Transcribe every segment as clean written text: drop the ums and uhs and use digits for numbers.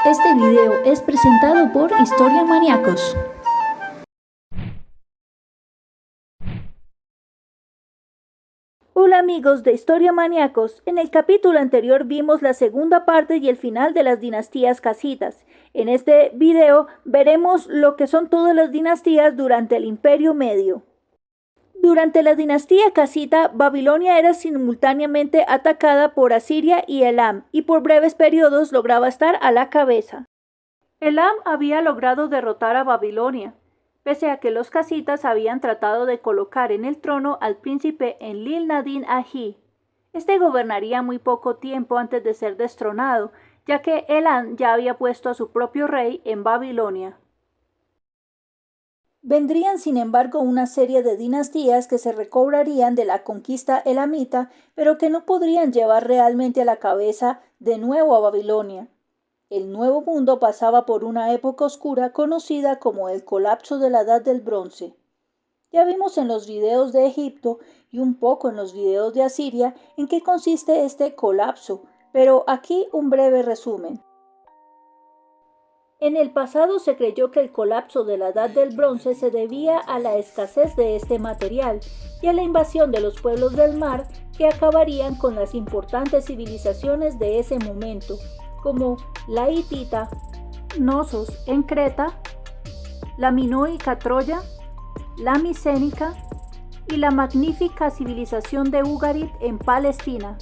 Este video es presentado por Historia Maníacos. Hola amigos de Historia Maníacos, en el capítulo anterior vimos la segunda parte y el final de las dinastías casitas. En este video veremos lo que son todas las dinastías durante el Imperio Medio. Durante la dinastía casita, Babilonia era simultáneamente atacada por Asiria y Elam, y por breves periodos lograba estar a la cabeza. Elam había logrado derrotar a Babilonia, pese a que los casitas habían tratado de colocar en el trono al príncipe Enlil-nadin Ahi. Este gobernaría muy poco tiempo antes de ser destronado, ya que Elam ya había puesto a su propio rey en Babilonia. Vendrían, sin embargo, una serie de dinastías que se recobrarían de la conquista elamita, pero que no podrían llevar realmente a la cabeza de nuevo a Babilonia. El Nuevo Mundo pasaba por una época oscura conocida como el colapso de la Edad del Bronce. Ya vimos en los videos de Egipto y un poco en los videos de Asiria en qué consiste este colapso, pero aquí un breve resumen. En el pasado se creyó que el colapso de la Edad del Bronce se debía a la escasez de este material y a la invasión de los pueblos del mar que acabarían con las importantes civilizaciones de ese momento, como la hitita, Knossos en Creta, la minoica Troya, la micénica y la magnífica civilización de Ugarit en Palestina.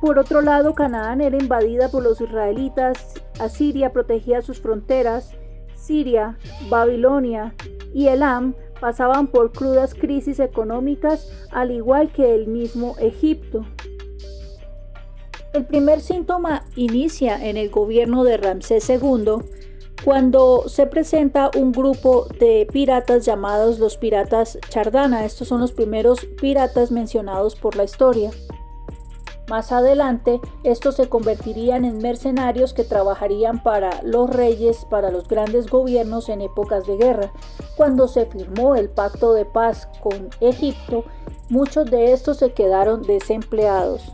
Por otro lado, Canaán era invadida por los israelitas, Asiria protegía sus fronteras, Siria, Babilonia y Elam pasaban por crudas crisis económicas, al igual que el mismo Egipto. El primer síntoma inicia en el gobierno de Ramsés II, cuando se presenta un grupo de piratas llamados los piratas Chardana. Estos son los primeros piratas mencionados por la historia. Más adelante, estos se convertirían en mercenarios que trabajarían para los reyes, para los grandes gobiernos en épocas de guerra. Cuando se firmó el pacto de paz con Egipto, muchos de estos se quedaron desempleados.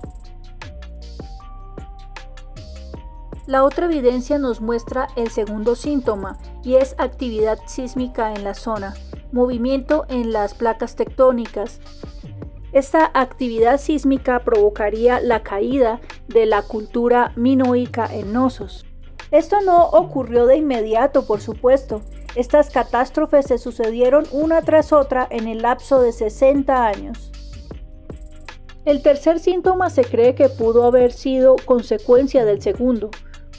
La otra evidencia nos muestra el segundo síntoma, y es actividad sísmica en la zona, movimiento en las placas tectónicas. Esta actividad sísmica provocaría la caída de la cultura minoica en Knossos. Esto no ocurrió de inmediato, por supuesto. Estas catástrofes se sucedieron una tras otra en el lapso de 60 años. El tercer síntoma se cree que pudo haber sido consecuencia del segundo.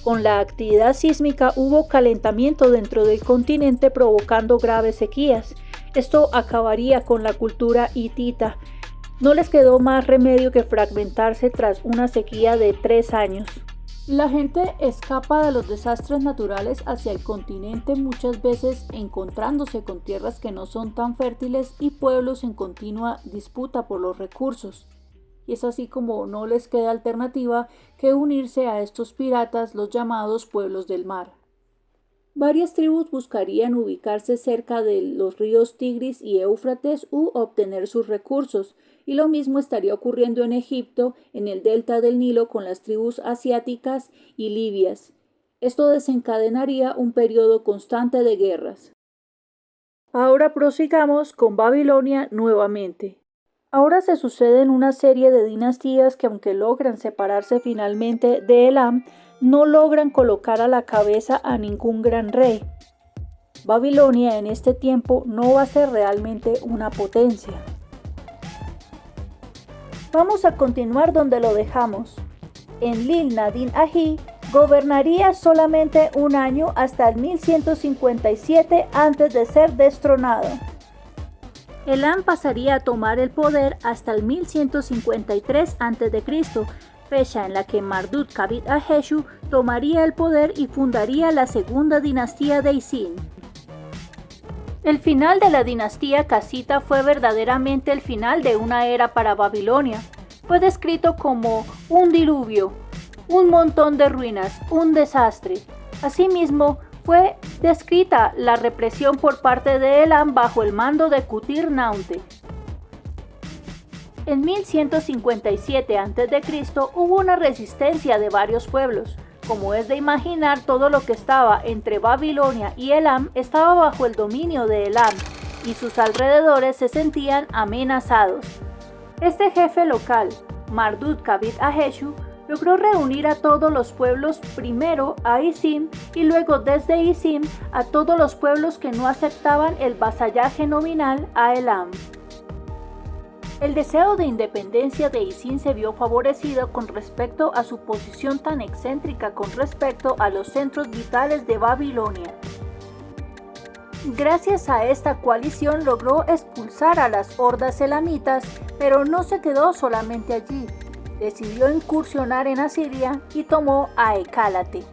Con la actividad sísmica hubo calentamiento dentro del continente provocando graves sequías. Esto acabaría con la cultura hitita. No les quedó más remedio que fragmentarse tras una sequía de 3 años. La gente escapa de los desastres naturales hacia el continente, muchas veces encontrándose con tierras que no son tan fértiles y pueblos en continua disputa por los recursos. Y es así como no les queda alternativa que unirse a estos piratas, los llamados pueblos del mar. Varias tribus buscarían ubicarse cerca de los ríos Tigris y Éufrates u obtener sus recursos, y lo mismo estaría ocurriendo en Egipto, en el delta del Nilo, con las tribus asiáticas y libias. Esto desencadenaría un periodo constante de guerras. Ahora prosigamos con Babilonia nuevamente. Ahora se suceden una serie de dinastías que, aunque logran separarse finalmente de Elam, no logran colocar a la cabeza a ningún gran rey. Babilonia en este tiempo no va a ser realmente una potencia. Vamos a continuar donde lo dejamos. Enlil-nadin Ahi gobernaría solamente un año hasta el 1157 antes de ser destronado. Elam pasaría a tomar el poder hasta el 1153 a.C., fecha en la que Marduk-kabit-aheshu tomaría el poder y fundaría la segunda dinastía de Isin. El final de la dinastía casita fue verdaderamente el final de una era para Babilonia. Fue descrito como un diluvio, un montón de ruinas, un desastre. Asimismo, fue descrita la represión por parte de Elam bajo el mando de Kutir-Naute. En 1157 a.C. hubo una resistencia de varios pueblos. Como es de imaginar, todo lo que estaba entre Babilonia y Elam estaba bajo el dominio de Elam, y sus alrededores se sentían amenazados. Este jefe local, Marduk-Kabit-Aheshu, logró reunir a todos los pueblos, primero a Isim y luego desde Isim a todos los pueblos que no aceptaban el vasallaje nominal a Elam. El deseo de independencia de Isim se vio favorecido con respecto a su posición tan excéntrica con respecto a los centros vitales de Babilonia. Gracias a esta coalición logró expulsar a las hordas elamitas, pero no se quedó solamente allí. Decidió incursionar en Asiria y tomó a Ecálate.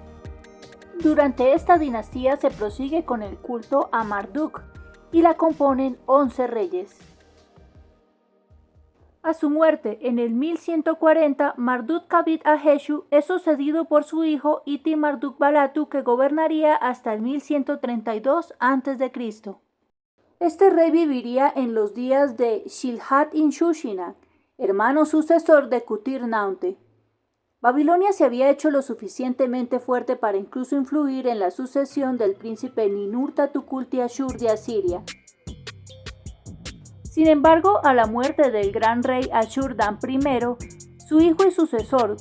Durante esta dinastía se prosigue con el culto a Marduk y la componen 11 reyes. A su muerte en el 1140, Marduk-Kabit-Aheshu es sucedido por su hijo Iti-Marduk-Balatu, que gobernaría hasta el 1132 a.C. Este rey viviría en los días de Shilhat-in-Shushinak, hermano sucesor de Kutir-Naute. Babilonia se había hecho lo suficientemente fuerte para incluso influir en la sucesión del príncipe Ninurta-Tukulti-Ashur de Asiria. Sin embargo, a la muerte del gran rey Ashur-dan I, su hijo y sucesor,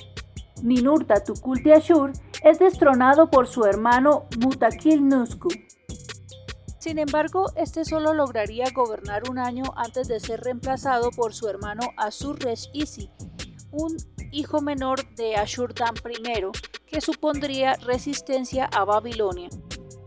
Ninurta-Tukulti-Ashur, es destronado por su hermano Mutakil-Nusku. Sin embargo, este solo lograría gobernar un año antes de ser reemplazado por su hermano Ashur-resh-Isi, un hijo menor de Ashur-dan I, que supondría resistencia a Babilonia.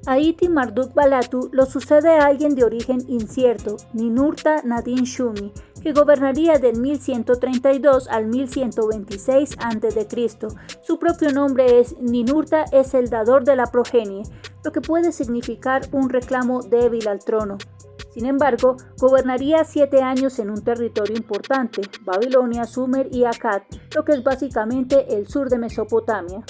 A Iti-Marduk-Balatu lo sucede a alguien de origen incierto, Ninurta-Nadin-Shumi, que gobernaría del 1132 al 1126 a.C. Su propio nombre es Ninurta, es el dador de la progenie, lo que puede significar un reclamo débil al trono. Sin embargo, gobernaría 7 años en un territorio importante, Babilonia, Sumer y Akkad, lo que es básicamente el sur de Mesopotamia.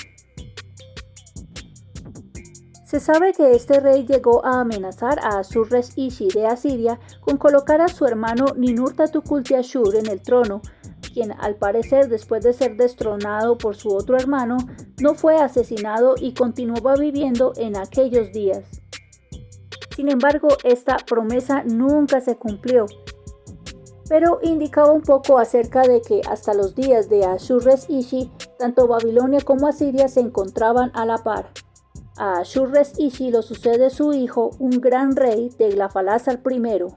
Se sabe que este rey llegó a amenazar a Ashur-resh-Ishi de Asiria con colocar a su hermano Ninurta-Tukulti-Ashur en el trono, quien al parecer, después de ser destronado por su otro hermano, no fue asesinado y continuaba viviendo en aquellos días. Sin embargo, esta promesa nunca se cumplió, pero indicaba un poco acerca de que hasta los días de Ashur-resh-Ishi, tanto Babilonia como Asiria se encontraban a la par. A Ashur-resh-Ishi lo sucede su hijo, un gran rey, Tiglath-Pileser I.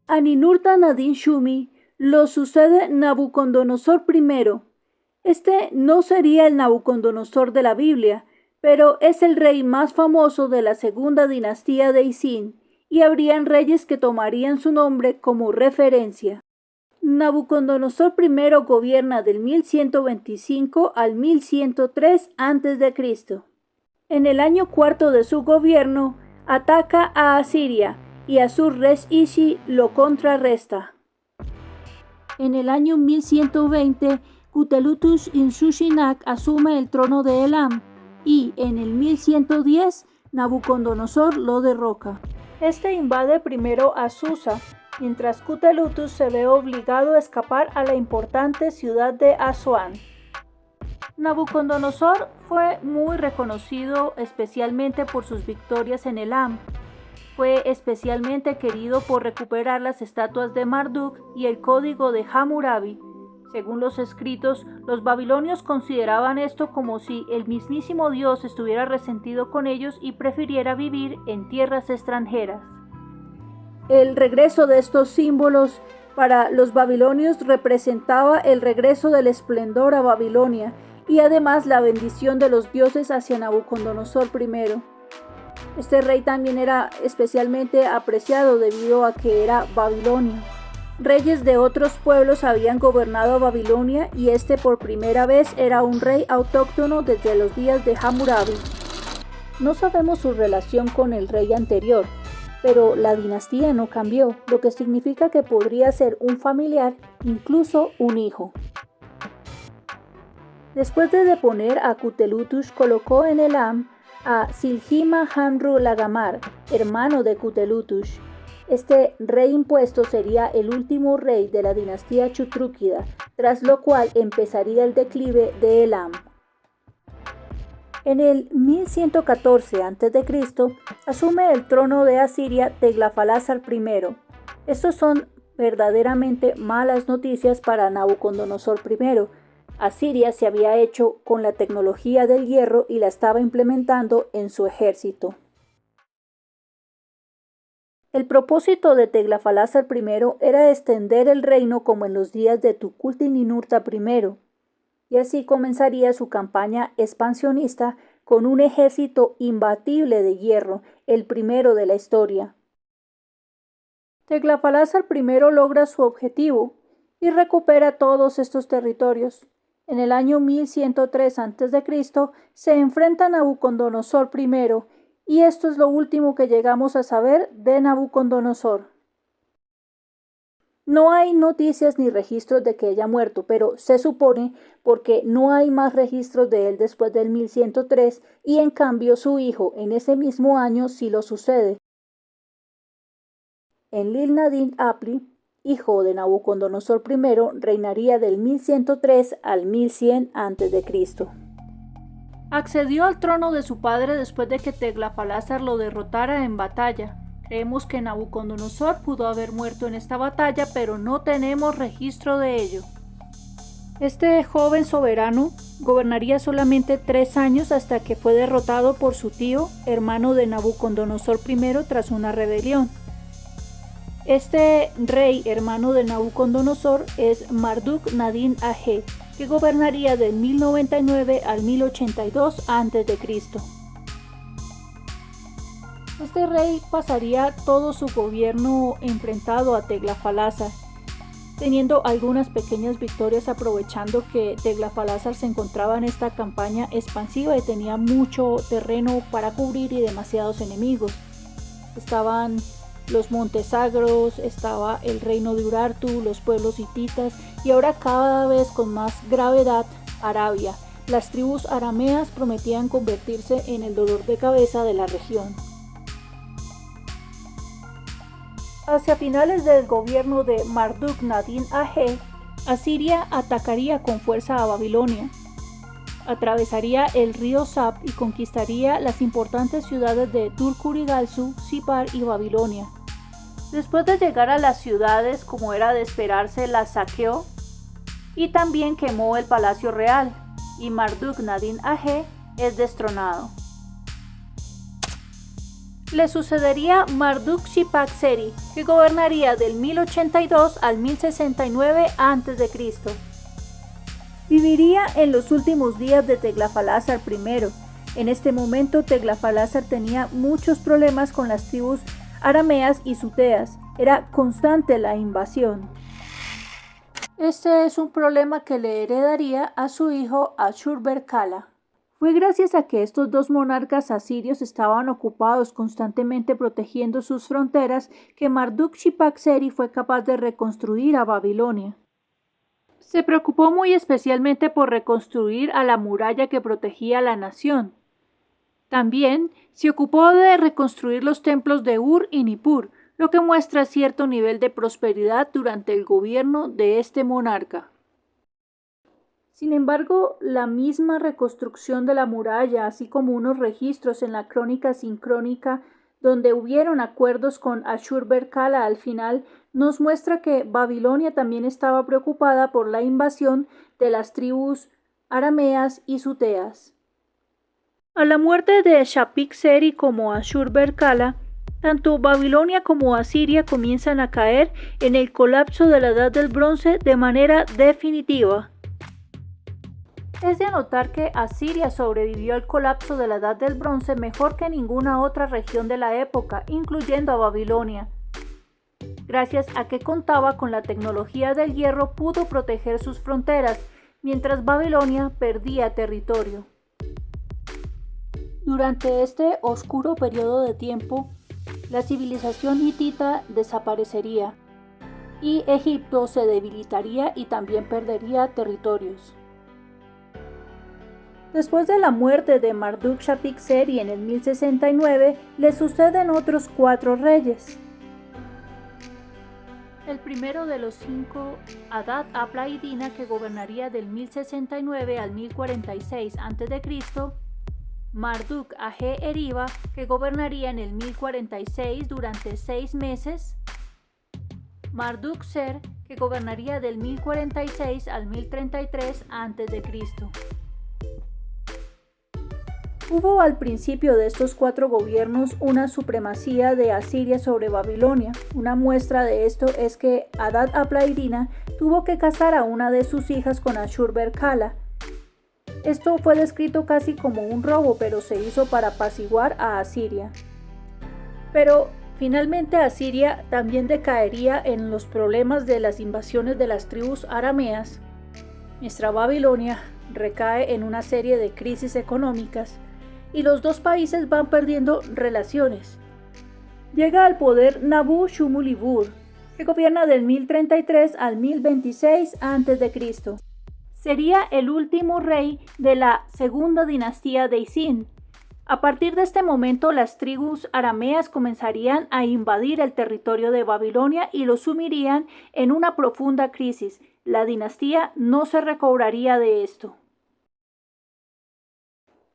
A Ninurta-Nadin-Shumi lo sucede Nabucodonosor I. Este no sería el Nabucodonosor de la Biblia, pero es el rey más famoso de la segunda dinastía de Isim, y habrían reyes que tomarían su nombre como referencia. Nabucodonosor I gobierna del 1125 al 1103 a.C. En el año cuarto de su gobierno, ataca a Asiria y Ashur-resh-Ishi lo contrarresta. En el año 1120, Kutelutush-in-Shushinak asume el trono de Elam y en el 1110 Nabucodonosor lo derroca. Este invade primero a Susa, mientras Kutelutush se ve obligado a escapar a la importante ciudad de Asuán. Nabucodonosor fue muy reconocido especialmente por sus victorias en Elam. Fue especialmente querido por recuperar las estatuas de Marduk y el código de Hammurabi. Según los escritos, los babilonios consideraban esto como si el mismísimo Dios estuviera resentido con ellos y prefiriera vivir en tierras extranjeras. El regreso de estos símbolos para los babilonios representaba el regreso del esplendor a Babilonia y además la bendición de los dioses hacia Nabucodonosor I. Este rey también era especialmente apreciado debido a que era babilonio. Reyes de otros pueblos habían gobernado a Babilonia y este por primera vez era un rey autóctono desde los días de Hammurabi. No sabemos su relación con el rey anterior, pero la dinastía no cambió, lo que significa que podría ser un familiar, incluso un hijo. Después de deponer a Kutelutush, colocó en Elam a Silhima-Hamru-Lagamar, hermano de Kutelutush. Este rey impuesto sería el último rey de la dinastía Chutrúquida, tras lo cual empezaría el declive de Elam. En el 1114 a.C. asume el trono de Asiria Tiglatpalásar I. Estos son verdaderamente malas noticias para Nabucodonosor I. Asiria se había hecho con la tecnología del hierro y la estaba implementando en su ejército. El propósito de Tiglatpalásar I era extender el reino como en los días de Tukulti-Ninurta I, y así comenzaría su campaña expansionista con un ejército imbatible de hierro, el primero de la historia. Tiglatpalásar I logra su objetivo y recupera todos estos territorios. En el año 1103 a.C. se enfrenta a Nabucodonosor I, y esto es lo último que llegamos a saber de Nabucodonosor. No hay noticias ni registros de que haya muerto, pero se supone porque no hay más registros de él después del 1103 y en cambio su hijo en ese mismo año sí lo sucede. Enlil-nadin-apli, hijo de Nabucodonosor I, reinaría del 1103 al 1100 a.C. Accedió al trono de su padre después de que Tiglatpalásar lo derrotara en batalla. Creemos que Nabucodonosor pudo haber muerto en esta batalla, pero no tenemos registro de ello. Este joven soberano gobernaría solamente 3 años hasta que fue derrotado por su tío, hermano de Nabucodonosor I, tras una rebelión. Este rey, hermano de Nabucodonosor, es Marduk-nadin-age, que gobernaría del 1099 al 1082 a.C. Este rey pasaría todo su gobierno enfrentado a Tiglatpalásar, teniendo algunas pequeñas victorias aprovechando que Tiglatpalásar se encontraba en esta campaña expansiva y tenía mucho terreno para cubrir y demasiados enemigos. Estaban los montes sagros, estaba el reino de Urartu, los pueblos hititas y ahora cada vez con más gravedad Arabia. Las tribus arameas prometían convertirse en el dolor de cabeza de la región. Hacia finales del gobierno de Marduk-nadin-age, Asiria atacaría con fuerza a Babilonia. Atravesaría el río Sap y conquistaría las importantes ciudades de Dur-Kurigalzu, Sipar y Babilonia. Después de llegar a las ciudades, como era de esperarse, las saqueó y también quemó el palacio real, y Marduk-nadin-age es destronado. Le sucedería Marduk-Shipak-Seri, que gobernaría del 1082 al 1069 a.C. Viviría en los últimos días de Tiglatpalásar I. En este momento Tiglatpalásar tenía muchos problemas con las tribus arameas y suteas. Era constante la invasión. Este es un problema que le heredaría a su hijo Ashurbanipal. Fue gracias a que estos dos monarcas asirios estaban ocupados constantemente protegiendo sus fronteras que Marduk-Shipak-Seri fue capaz de reconstruir a Babilonia. Se preocupó muy especialmente por reconstruir a la muralla que protegía a la nación. También se ocupó de reconstruir los templos de Ur y Nippur, lo que muestra cierto nivel de prosperidad durante el gobierno de este monarca. Sin embargo, la misma reconstrucción de la muralla, así como unos registros en la crónica sincrónica donde hubieron acuerdos con Ashurbanipal al final, nos muestra que Babilonia también estaba preocupada por la invasión de las tribus arameas y suteas. A la muerte de Shapik-Seri como Ashurbanipal, tanto Babilonia como Asiria comienzan a caer en el colapso de la Edad del Bronce de manera definitiva. Es de anotar que Asiria sobrevivió al colapso de la Edad del Bronce mejor que ninguna otra región de la época, incluyendo a Babilonia. Gracias a que contaba con la tecnología del hierro, pudo proteger sus fronteras, mientras Babilonia perdía territorio. Durante este oscuro periodo de tiempo, la civilización hitita desaparecería y Egipto se debilitaría y también perdería territorios. Después de la muerte de Marduk-Shapik-Seri en el 1069, le suceden otros 4 reyes. El primero de los 5, Adad-apla-iddina, que gobernaría del 1069 al 1046 a.C., Marduk-age-Eriba, que gobernaría en el 1046 durante 6 meses, Marduk-Ser, que gobernaría del 1046 al 1033 a.C. Hubo al principio de estos 4 gobiernos una supremacía de Asiria sobre Babilonia. Una muestra de esto es que Adad-apla-iddina tuvo que casar a una de sus hijas con Ashurbel-kala. Esto fue descrito casi como un robo, pero se hizo para apaciguar a Asiria. Pero finalmente Asiria también decaería en los problemas de las invasiones de las tribus arameas. Nuestra Babilonia recae en una serie de crisis económicas y los dos países van perdiendo relaciones. Llega al poder Nabu-Shumulibur, que gobierna del 1033 al 1026 a.C. Sería el último rey de la segunda dinastía de Isin. A partir de este momento, las tribus arameas comenzarían a invadir el territorio de Babilonia y lo sumirían en una profunda crisis. La dinastía no se recobraría de esto.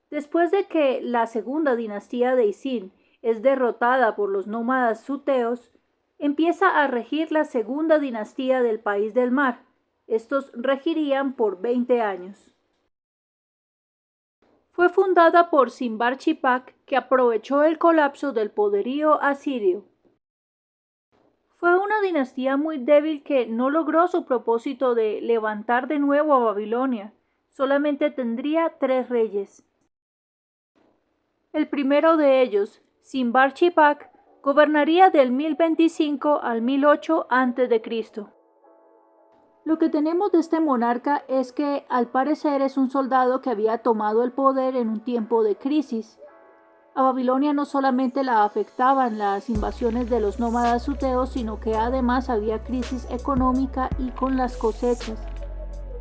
Después de que la segunda dinastía de Isin es derrotada por los nómadas suteos, empieza a regir la segunda dinastía del País del Mar. Estos regirían por 20 años. Fue fundada por Sinbar-Chipak, que aprovechó el colapso del poderío asirio. Fue una dinastía muy débil que no logró su propósito de levantar de nuevo a Babilonia. Solamente tendría 3 reyes. El primero de ellos, Sinbar-Chipak, gobernaría del 1025 al 1008 a.C. Lo que tenemos de este monarca es que al parecer es un soldado que había tomado el poder en un tiempo de crisis. A Babilonia no solamente la afectaban las invasiones de los nómadas suteos, sino que además había crisis económica y con las cosechas.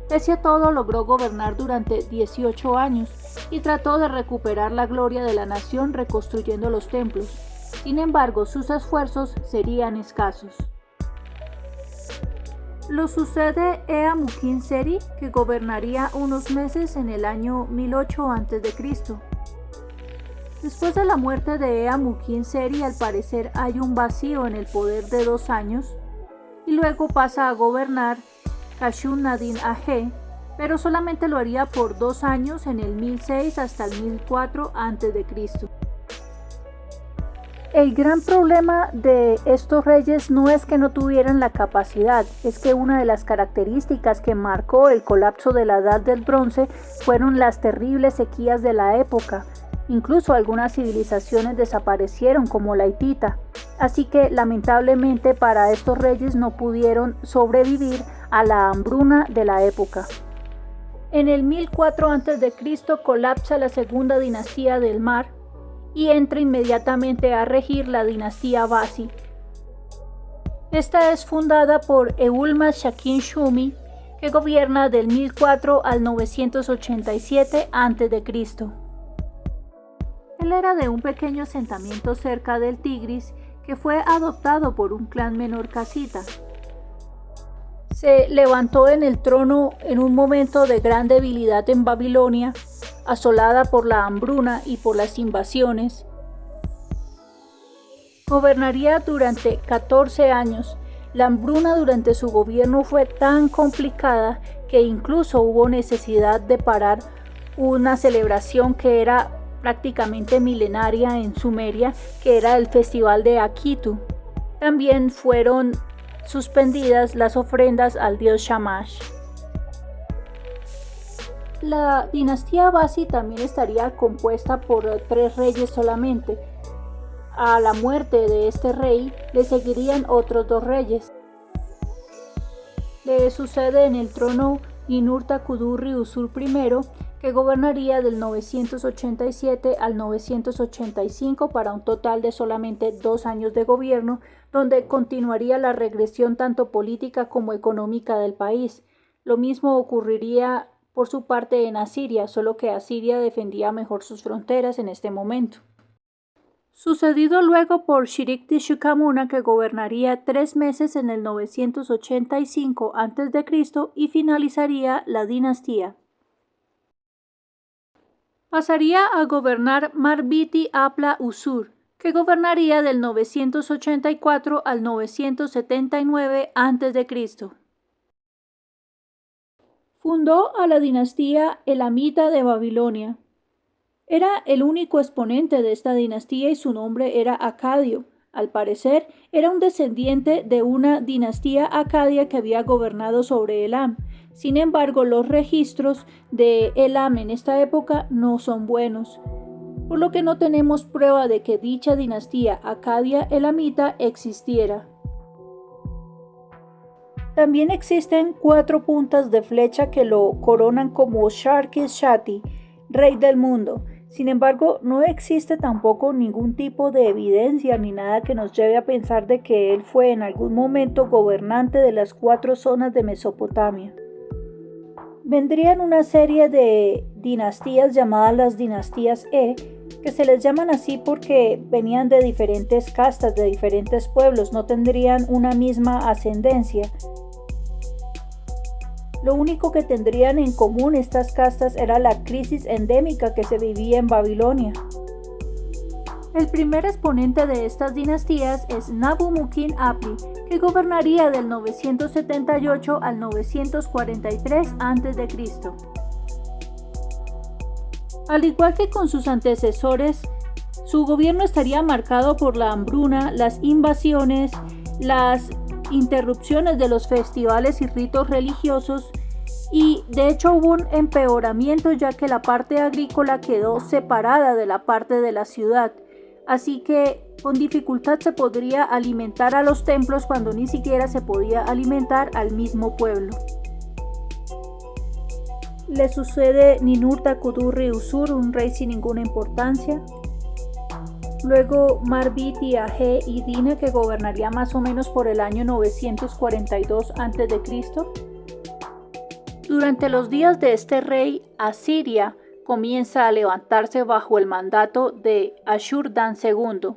Pese a todo, logró gobernar durante 18 años y trató de recuperar la gloria de la nación reconstruyendo los templos. Sin embargo, sus esfuerzos serían escasos. Lo sucede Ea-Mukin-Seri, que gobernaría unos meses en el año 1008 a.C. Después de la muerte de Ea-Mukin-Seri, al parecer hay un vacío en el poder de 2 años, y luego pasa a gobernar Kashun-Nadin-Age, pero solamente lo haría por 2 años en el 1006 hasta el 1004 a.C. El gran problema de estos reyes no es que no tuvieran la capacidad, es que una de las características que marcó el colapso de la Edad del Bronce fueron las terribles sequías de la época. Incluso algunas civilizaciones desaparecieron, como la hitita, así que lamentablemente para estos reyes no pudieron sobrevivir a la hambruna de la época. En el 1004 a.C. colapsa la segunda dinastía del Mar y entra inmediatamente a regir la dinastía Basi. Esta es fundada por Eulmas-Shakin-Shumi, que gobierna del 1004 al 987 a.C. Él era de un pequeño asentamiento cerca del Tigris que fue adoptado por un clan menor casita. Se levantó en el trono en un momento de gran debilidad en Babilonia, asolada por la hambruna y por las invasiones. Gobernaría durante 14 años. La hambruna durante su gobierno fue tan complicada que incluso hubo necesidad de parar una celebración que era prácticamente milenaria en Sumeria, que era el festival de Akitu. También fueron suspendidas las ofrendas al dios Shamash. La dinastía Basi también estaría compuesta por 3 reyes solamente. A la muerte de este rey le seguirían otros 2 reyes. Le sucede en el trono Ninurta-Kudurri-Usur I, que gobernaría del 987 al 985 para un total de solamente 2 años de gobierno, donde continuaría la regresión tanto política como económica del país. Lo mismo ocurriría por su parte en Asiria, solo que Asiria defendía mejor sus fronteras en este momento. Sucedido luego por Shirkuti-Shuqamuna, que gobernaría 3 meses en el 985 a.C. y finalizaría la dinastía. Pasaría a gobernar Marbiti Apla Usur, que gobernaría del 984 al 979 a.C. Fundó a la dinastía elamita de Babilonia. Era el único exponente de esta dinastía y su nombre era Acadio. Al parecer, era un descendiente de una dinastía acadia que había gobernado sobre Elam. Sin embargo, los registros de Elam en esta época no son buenos, por lo que no tenemos prueba de que dicha dinastía acadia elamita existiera. También existen 4 puntas de flecha que lo coronan como Sharkis-Shati, rey del mundo. Sin embargo, no existe tampoco ningún tipo de evidencia ni nada que nos lleve a pensar de que él fue en algún momento gobernante de las 4 zonas de Mesopotamia. Vendrían una serie de dinastías llamadas las dinastías que se les llaman así porque venían de diferentes castas, de diferentes pueblos, no tendrían una misma ascendencia. Lo único que tendrían en común estas castas era la crisis endémica que se vivía en Babilonia. El primer exponente de estas dinastías es Nabu-Mukin Apli, que gobernaría del 978 al 943 a.C. Al igual que con sus antecesores, su gobierno estaría marcado por la hambruna, las invasiones, las interrupciones de los festivales y ritos religiosos, y de hecho hubo un empeoramiento ya que la parte agrícola quedó separada de la parte de la ciudad, así que con dificultad se podría alimentar a los templos cuando ni siquiera se podía alimentar al mismo pueblo. Le sucede Ninurta-Kudurri-Usur, un rey sin ninguna importancia. Luego Marbiti Age y Dina, que gobernaría más o menos por el año 942 a.C. Durante los días de este rey, Asiria comienza a levantarse bajo el mandato de Ashur-dan II.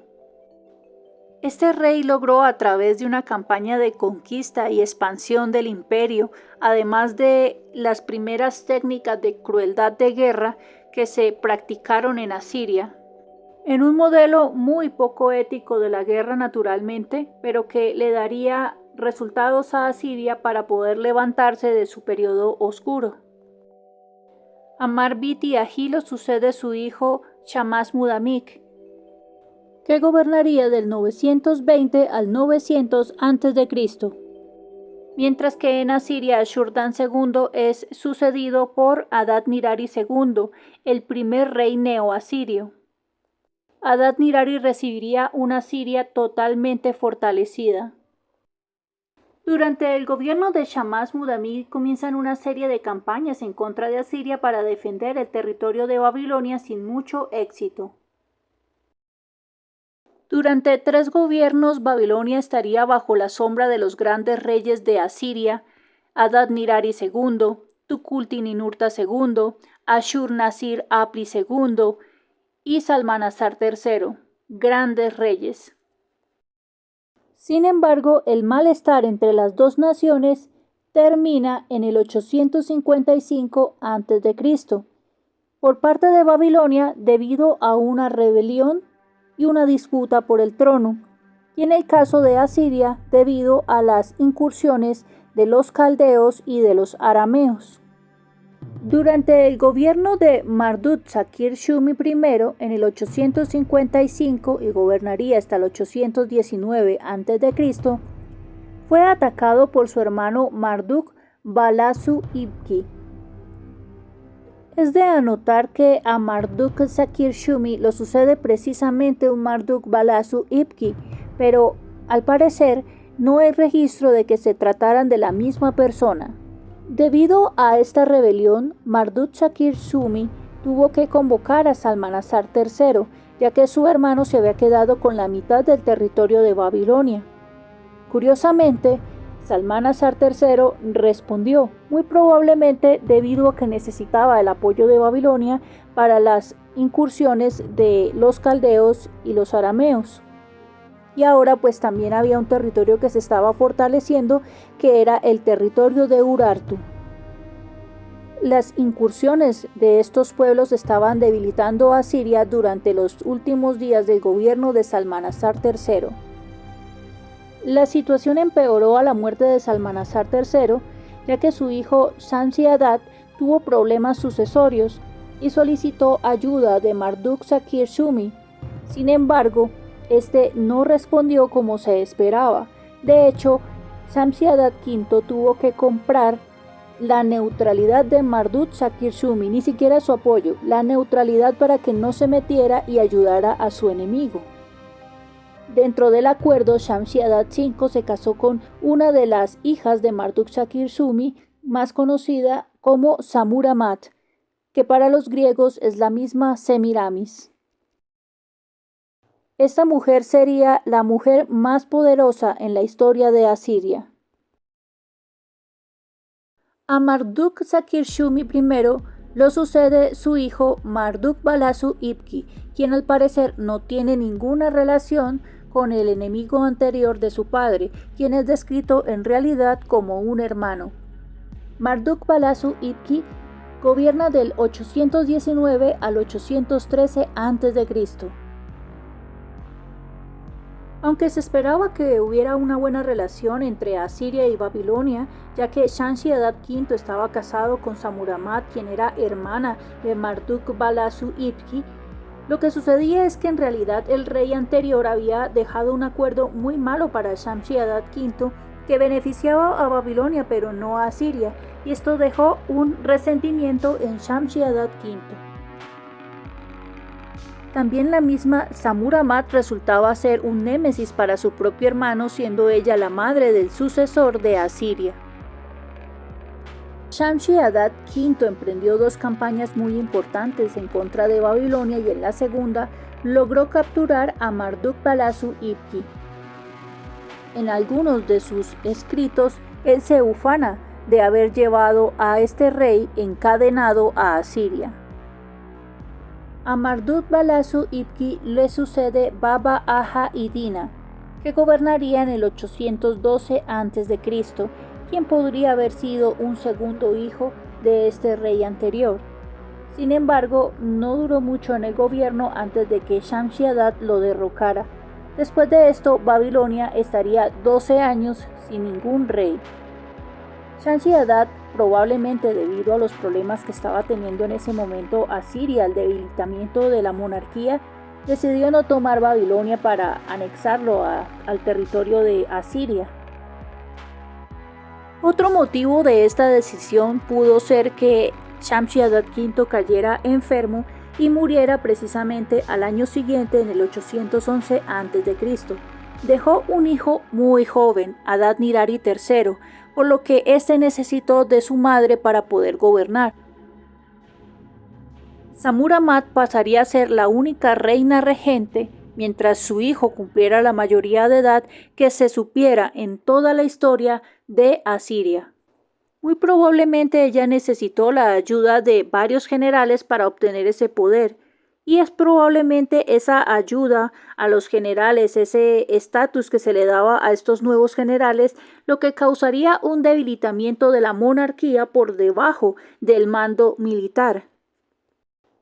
Este rey logró a través de una campaña de conquista y expansión del imperio, además de las primeras técnicas de crueldad de guerra que se practicaron en Asiria, en un modelo muy poco ético de la guerra naturalmente, pero que le daría resultados a Asiria para poder levantarse de su periodo oscuro. A Marbiti Agi lo sucede su hijo Shamash-Mudammiq, que gobernaría del 920 al 900 a.C., mientras que en Asiria Ashur-dan II es sucedido por Adad-nirari II, el primer rey neo-asirio. Adad-nirari recibiría una Siria totalmente fortalecida. Durante el gobierno de Shamash-Mudammiq comienzan una serie de campañas en contra de Asiria para defender el territorio de Babilonia sin mucho éxito. Durante 3 gobiernos, Babilonia estaría bajo la sombra de los grandes reyes de Asiria, Adad-nirari II, Tukulti-Ninurta II, Ashur-nasir-apli II y Salmanasar III, grandes reyes. Sin embargo, el malestar entre las dos naciones termina en el 855 a.C. por parte de Babilonia debido a una rebelión y una disputa por el trono, y en el caso de Asiria debido a las incursiones de los caldeos y de los arameos. Durante el gobierno de Marduk-Shakir-Shumi I en el 855 y gobernaría hasta el 819 a.C., fue atacado por su hermano Marduk-Balassu-Ibki. Es de anotar que a Marduk-Shakir-Shumi lo sucede precisamente un Marduk-Balassu-Ibki, pero al parecer no hay registro de que se trataran de la misma persona. Debido a esta rebelión, Marduk-Shakir-Shumi tuvo que convocar a Salmanasar III, ya que su hermano se había quedado con la mitad del territorio de Babilonia. Curiosamente, Salmanasar III respondió, muy probablemente debido a que necesitaba el apoyo de Babilonia para las incursiones de los caldeos y los arameos. Y ahora pues también había un territorio que se estaba fortaleciendo, que era el territorio de Urartu. las incursiones de estos pueblos estaban debilitando a Asiria durante los últimos días del gobierno de Salmanasar III. La situación empeoró a la muerte de Salmanasar III, ya que su hijo Shamshi-Adad tuvo problemas sucesorios y solicitó ayuda de Marduk-Shakir-Shumi. Sin embargo, este no respondió como se esperaba. De hecho, Shamshi-Adad V tuvo que comprar la neutralidad de Marduk-Shakir-Shumi, ni siquiera su apoyo, la neutralidad para que no se metiera y ayudara a su enemigo. Dentro del acuerdo, Shamshi-Adad V se casó con una de las hijas de Marduk-Shakir-Shumi, más conocida como Samuramat, que para los griegos es la misma Semiramis. Esta mujer sería la mujer más poderosa en la historia de Asiria. A Marduk-Shakir-Shumi I lo sucede su hijo Marduk-Balassu-Ibki, quien al parecer no tiene ninguna relación con el enemigo anterior de su padre, quien es descrito en realidad como un hermano. Marduk-Balassu-Ibki gobierna del 819 al 813 a.C. Aunque se esperaba que hubiera una buena relación entre Asiria y Babilonia, ya que Shamshi-Adad V estaba casado con Samuramat, quien era hermana de Marduk-Balassu-Ibki, lo que sucedía es que en realidad el rey anterior había dejado un acuerdo muy malo para Shamshi-Adad V que beneficiaba a Babilonia pero no a Asiria, y esto dejó un resentimiento en Shamshi-Adad V. También la misma Samuramat resultaba ser un némesis para su propio hermano, siendo ella la madre del sucesor de Asiria. Shamshi-Adad V emprendió dos campañas muy importantes en contra de Babilonia y en la segunda logró capturar a Marduk-Balassu-Ibki. En algunos de sus escritos, él se ufana de haber llevado a este rey encadenado a Asiria. A Marduk-Balassu-Ibki le sucede Baba-Aha-Iddina, que gobernaría en el 812 a.C., quien podría haber sido un segundo hijo de este rey anterior. Sin embargo, no duró mucho en el gobierno antes de que Shamshi-Adad lo derrocara. Después de esto, Babilonia estaría 12 años sin ningún rey. Shamshi-Adad, probablemente debido a los problemas que estaba teniendo en ese momento Asiria, al debilitamiento de la monarquía, decidió no tomar Babilonia para anexarlo al territorio de Asiria. Otro motivo de esta decisión pudo ser que Shamshi-Adad V cayera enfermo y muriera precisamente al año siguiente, en el 811 a.C. Dejó un hijo muy joven, Adad-Nirari III, por lo que éste necesitó de su madre para poder gobernar. Samuramat pasaría a ser la única reina regente mientras su hijo cumpliera la mayoría de edad que se supiera en toda la historia de Asiria. Muy probablemente ella necesitó la ayuda de varios generales para obtener ese poder, y es probablemente esa ayuda a los generales, ese estatus que se le daba a estos nuevos generales, lo que causaría un debilitamiento de la monarquía por debajo del mando militar.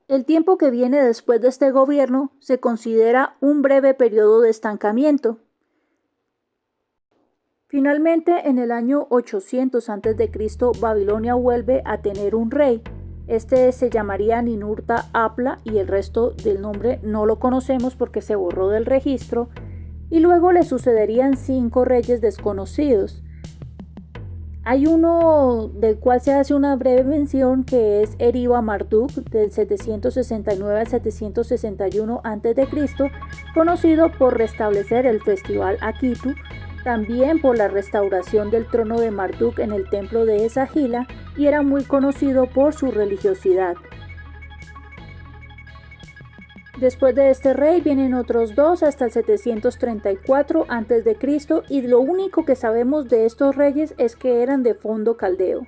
El tiempo que viene después de este gobierno se considera un breve periodo de estancamiento. Finalmente, en el año 800 a.C., Babilonia vuelve a tener un rey. Este se llamaría Ninurta-Apla y el resto del nombre no lo conocemos porque se borró del registro. Y luego le sucederían 5 reyes desconocidos. Hay uno del cual se hace una breve mención, que es Eriba-Marduk, del 769 al 761 a.C., conocido por restablecer el festival Akitu, también por la restauración del trono de Marduk en el templo de Esagila, y era muy conocido por su religiosidad. Después de este rey vienen otros 2 hasta el 734 a.C. y lo único que sabemos de estos reyes es que eran de fondo caldeo.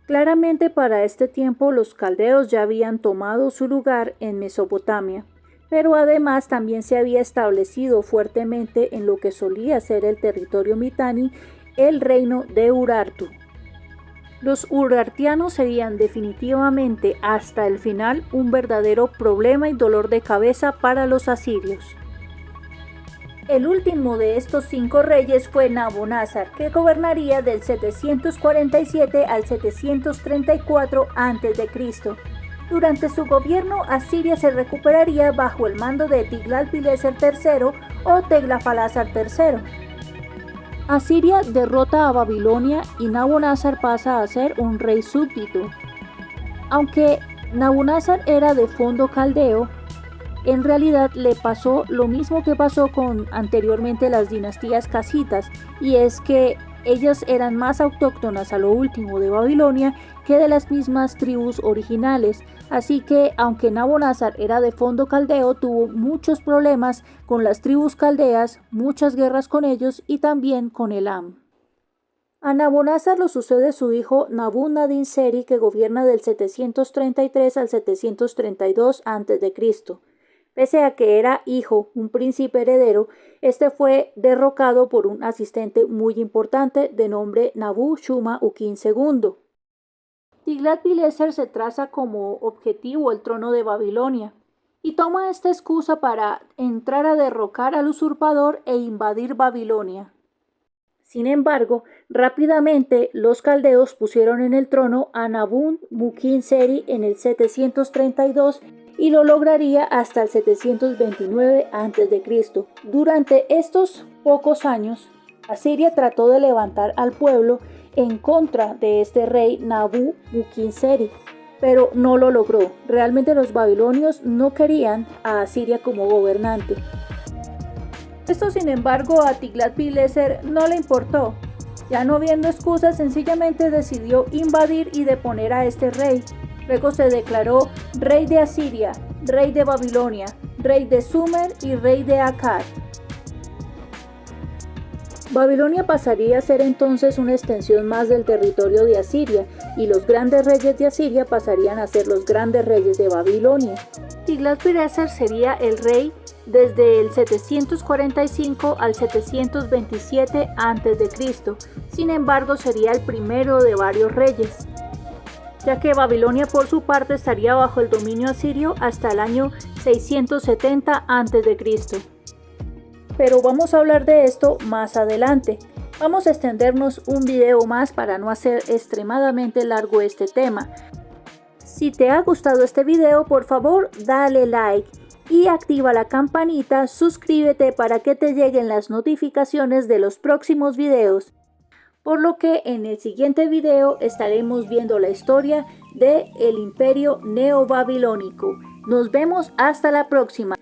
Claramente para este tiempo los caldeos ya habían tomado su lugar en Mesopotamia, pero además también se había establecido fuertemente en lo que solía ser el territorio Mitanni, el reino de Urartu. Los urartianos serían definitivamente hasta el final un verdadero problema y dolor de cabeza para los asirios. El último de estos 5 reyes fue Nabonazar, que gobernaría del 747 al 734 a.C. Durante su gobierno, Asiria se recuperaría bajo el mando de Tiglat-Pileser III o Tiglath-Pileser III. Asiria derrota a Babilonia y Nabonazar pasa a ser un rey súbdito. Aunque Nabonazar era de fondo caldeo, en realidad le pasó lo mismo que pasó con anteriormente las dinastías casitas, y es que ellas eran más autóctonas a lo último de Babilonia que de las mismas tribus originales, así que aunque Nabonazar era de fondo caldeo, tuvo muchos problemas con las tribus caldeas, muchas guerras con ellos y también con Elam. A Nabonazar lo sucede su hijo Nabu-nadin-seri, que gobierna del 733 al 732 a.C. Pese a que era hijo, un príncipe heredero, este fue derrocado por un asistente muy importante de nombre Nabu-shuma-ukin II. Tiglat-Pileser se traza como objetivo el trono de Babilonia y toma esta excusa para entrar a derrocar al usurpador e invadir Babilonia. Sin embargo, rápidamente los caldeos pusieron en el trono a Nabu-mukin-seri en el 732 y lo lograría hasta el 729 a.C. Durante estos pocos años, Asiria trató de levantar al pueblo en contra de este rey Nabu-mukin-seri, pero no lo logró. Realmente los babilonios no querían a Asiria como gobernante. Esto, sin embargo, a Tiglat-Pileser no le importó. Ya no viendo excusas, sencillamente decidió invadir y deponer a este rey. Luego se declaró rey de Asiria, rey de Babilonia, rey de Sumer y rey de Akkad. Babilonia pasaría a ser entonces una extensión más del territorio de Asiria, y los grandes reyes de Asiria pasarían a ser los grandes reyes de Babilonia. Tiglat-Pileser sería el rey desde el 745 al 727 a.C. Sin embargo, sería el primero de varios reyes, ya que Babilonia por su parte estaría bajo el dominio asirio hasta el año 670 a.C. Pero vamos a hablar de esto más adelante. Vamos a extendernos un video más para no hacer extremadamente largo este tema. Si te ha gustado este video, por favor dale like y activa la campanita, suscríbete para que te lleguen las notificaciones de los próximos videos. Por lo que en el siguiente video estaremos viendo la historia del Imperio Neobabilónico. Nos vemos hasta la próxima.